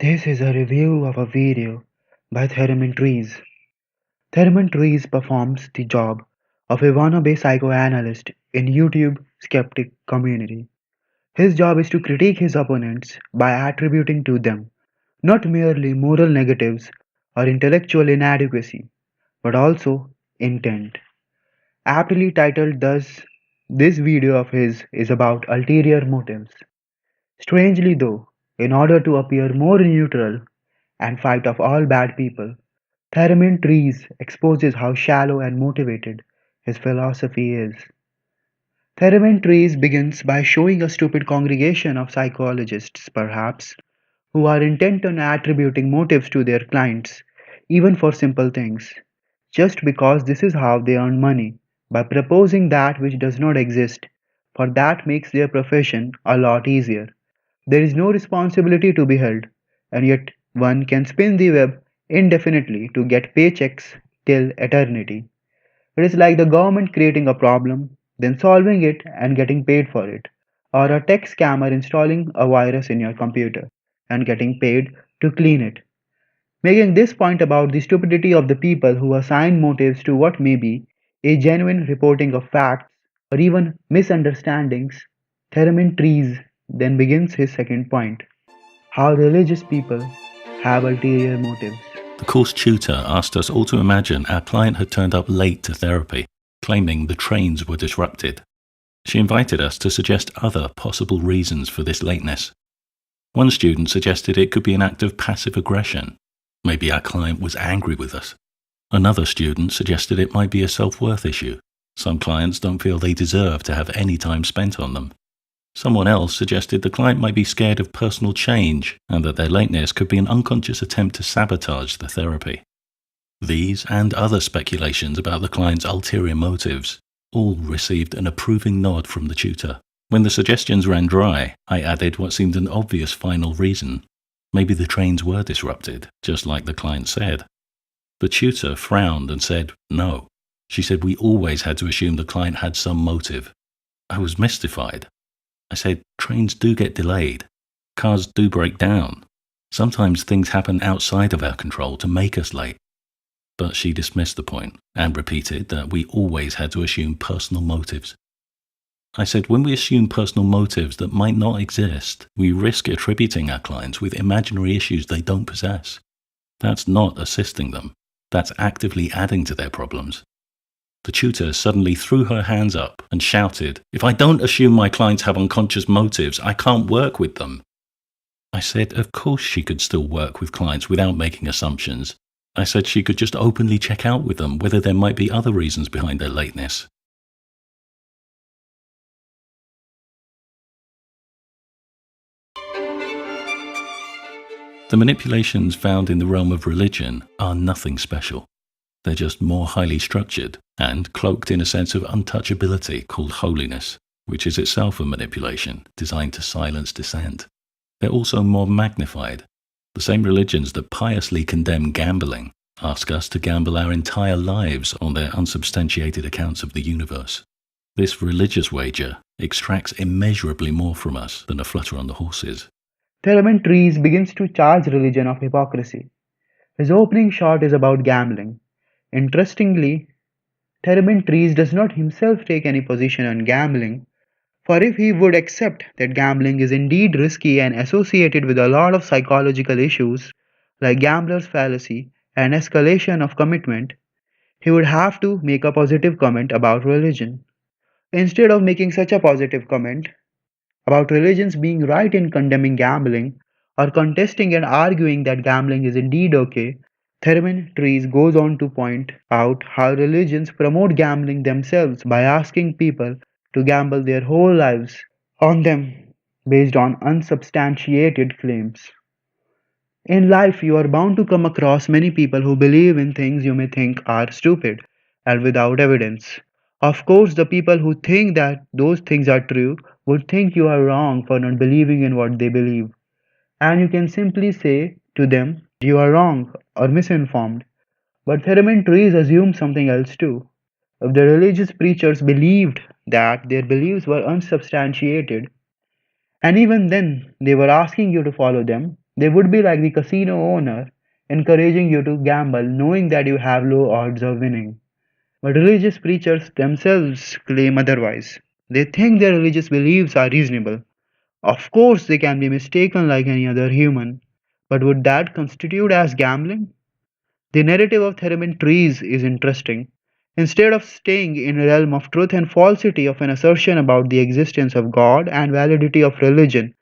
This is a review of a video by TheraminTrees. TheraminTrees performs the job of a wannabe psychoanalyst in YouTube skeptic community. His job is to critique his opponents by attributing to them not merely moral negatives or intellectual inadequacy, but also intent. Aptly titled thus, this video of his is about ulterior motives. Strangely though, in order to appear more neutral and fight off all bad people, TheraminTrees exposes how shallow and motivated his philosophy is. TheraminTrees begins by showing a stupid congregation of psychologists, perhaps, who are intent on attributing motives to their clients, even for simple things, just because this is how they earn money, by proposing that which does not exist, for that makes their profession a lot easier. There is no responsibility to be held, and yet one can spin the web indefinitely to get paychecks till eternity. It is like the government creating a problem, then solving it and getting paid for it, or a tech scammer installing a virus in your computer and getting paid to clean it. Making this point about the stupidity of the people who assign motives to what may be a genuine reporting of facts or even misunderstandings, Theramin Trees then begins his second point: how religious people have ulterior motives. The course tutor asked us all to imagine our client had turned up late to therapy, claiming the trains were disrupted. She invited us to suggest other possible reasons for this lateness. One student suggested it could be an act of passive aggression. Maybe our client was angry with us. Another student suggested it might be a self-worth issue. Some clients don't feel they deserve to have any time spent on them. Someone else suggested the client might be scared of personal change and that their lateness could be an unconscious attempt to sabotage the therapy. These and other speculations about the client's ulterior motives all received an approving nod from the tutor. When the suggestions ran dry, I added what seemed an obvious final reason. Maybe the trains were disrupted, just like the client said. The tutor frowned and said, no. She said we always had to assume the client had some motive. I was mystified. I said, trains do get delayed. Cars do break down. Sometimes things happen outside of our control to make us late. But she dismissed the point and repeated that we always had to assume personal motives. I said, when we assume personal motives that might not exist, we risk attributing our clients with imaginary issues they don't possess. That's not assisting them. That's actively adding to their problems. The tutor suddenly threw her hands up and shouted, if I don't assume my clients have unconscious motives, I can't work with them. I said, of course she could still work with clients without making assumptions. I said she could just openly check out with them whether there might be other reasons behind their lateness. The manipulations found in the realm of religion are nothing special. They're just more highly structured and cloaked in a sense of untouchability called holiness, which is itself a manipulation designed to silence dissent. They're also more magnified. The same religions that piously condemn gambling ask us to gamble our entire lives on their unsubstantiated accounts of the universe. This religious wager extracts immeasurably more from us than a flutter on the horses. TheraminTrees begins to charge religion of hypocrisy. His opening shot is about gambling. Interestingly, TheraminTrees does not himself take any position on gambling, for if he would accept that gambling is indeed risky and associated with a lot of psychological issues like gambler's fallacy and escalation of commitment, he would have to make a positive comment about religion. Instead of making such a positive comment about religions being right in condemning gambling or contesting and arguing that gambling is indeed okay, TheraminTrees goes on to point out how religions promote gambling themselves by asking people to gamble their whole lives on them based on unsubstantiated claims. In life, you are bound to come across many people who believe in things you may think are stupid and without evidence. Of course, the people who think that those things are true would think you are wrong for not believing in what they believe. And you can simply say to them, you are wrong or misinformed. But TheraminTrees assume something else too. If the religious preachers believed that their beliefs were unsubstantiated, and even then they were asking you to follow them, They would be like the casino owner, encouraging you to gamble knowing that you have low odds of winning. But religious preachers themselves claim otherwise. They think their religious beliefs are reasonable. Of course, they can be mistaken like any other human. But would that constitute as gambling? The narrative of TheraminTrees is interesting. Instead of staying in the realm of truth and falsity of an assertion about the existence of God and validity of religion,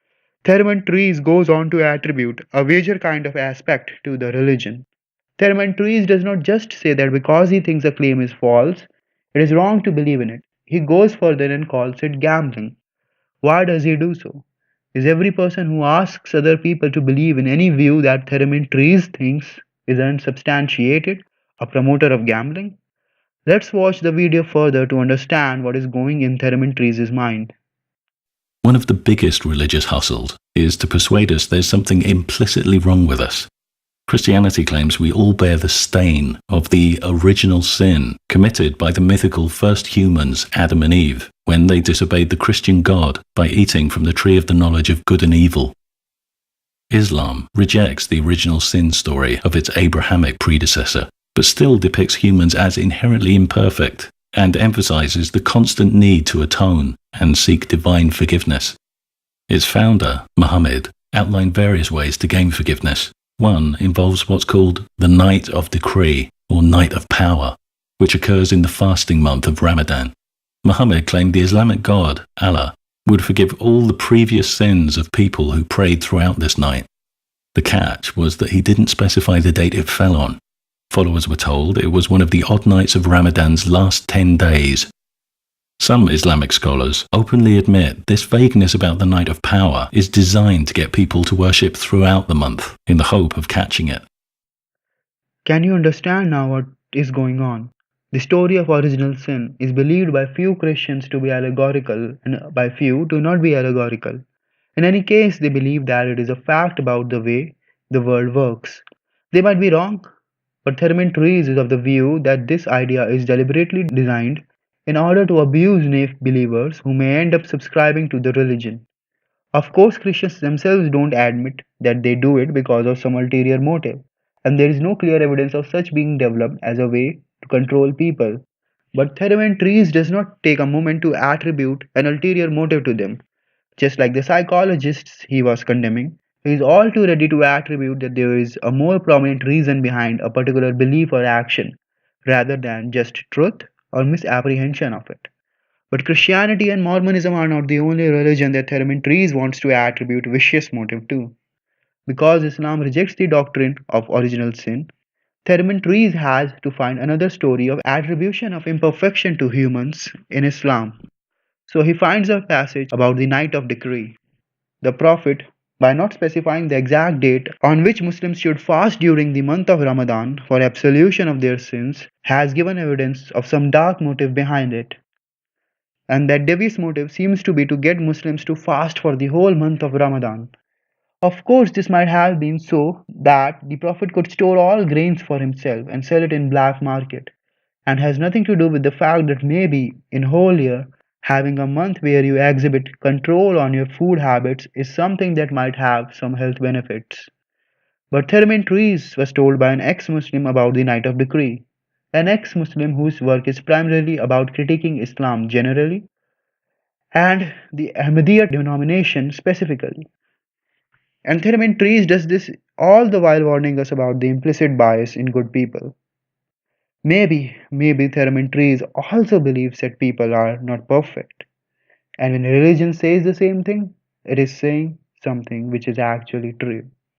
TheraminTrees goes on to attribute a wager kind of aspect to the religion. Trees does not just say that because he thinks a claim is false, it is wrong to believe in it. He goes further and calls it gambling. Why does he do so? Is every person who asks other people to believe in any view that Trees thinks is unsubstantiated a promoter of gambling? Let's watch the video further to understand what is going in Trees' mind. One of the biggest religious hustles is to persuade us there's something implicitly wrong with us. Christianity claims we all bear the stain of the original sin committed by the mythical first humans, Adam and Eve, when they disobeyed the Christian God by eating from the tree of the knowledge of good and evil. Islam rejects the original sin story of its Abrahamic predecessor, but still depicts humans as inherently imperfect and emphasizes the constant need to atone and seek divine forgiveness. Its founder, Muhammad, outlined various ways to gain forgiveness. One involves what's called the Night of Decree, or Night of Power, which occurs in the fasting month of Ramadan. Muhammad claimed the Islamic God, Allah, would forgive all the previous sins of people who prayed throughout this night. The catch was that he didn't specify the date it fell on. Followers were told it was one of the odd nights of Ramadan's last 10 days. Some Islamic scholars openly admit this vagueness about the Night of Power is designed to get people to worship throughout the month in the hope of catching it. Can you understand now what is going on? The story of original sin is believed by few Christians to be allegorical and by few to not be allegorical. In any case, they believe that it is a fact about the way the world works. They might be wrong, but Trees is of the view that this idea is deliberately designed in order to abuse naive believers who may end up subscribing to the religion. Of course, Christians themselves don't admit that they do it because of some ulterior motive, and there is no clear evidence of such being developed as a way to control people. But Trees does not take a moment to attribute an ulterior motive to them. Just like the psychologists he was condemning, he is all too ready to attribute that there is a more prominent reason behind a particular belief or action, rather than just truth or misapprehension of it. But Christianity and Mormonism are not the only religion that Trees wants to attribute vicious motive to. Because Islam rejects the doctrine of original sin, Trees has to find another story of attribution of imperfection to humans in Islam. So he finds a passage about the night of decree. The Prophet, by not specifying the exact date on which Muslims should fast during the month of Ramadan for absolution of their sins, has given evidence of some dark motive behind it. And that devious motive seems to be to get Muslims to fast for the whole month of Ramadan. Of course, this might have been so that the Prophet could store all grains for himself and sell it in black market, and has nothing to do with the fact that maybe in whole year having a month where you exhibit control on your food habits is something that might have some health benefits. But Trees was told by an ex-Muslim about the Night of Decree, an ex-Muslim whose work is primarily about critiquing Islam generally and the Ahmadiyya denomination specifically. And Trees does this all the while warning us about the implicit bias in good people. Maybe Trees also believes that people are not perfect. And when religion says the same thing, it is saying something which is actually true.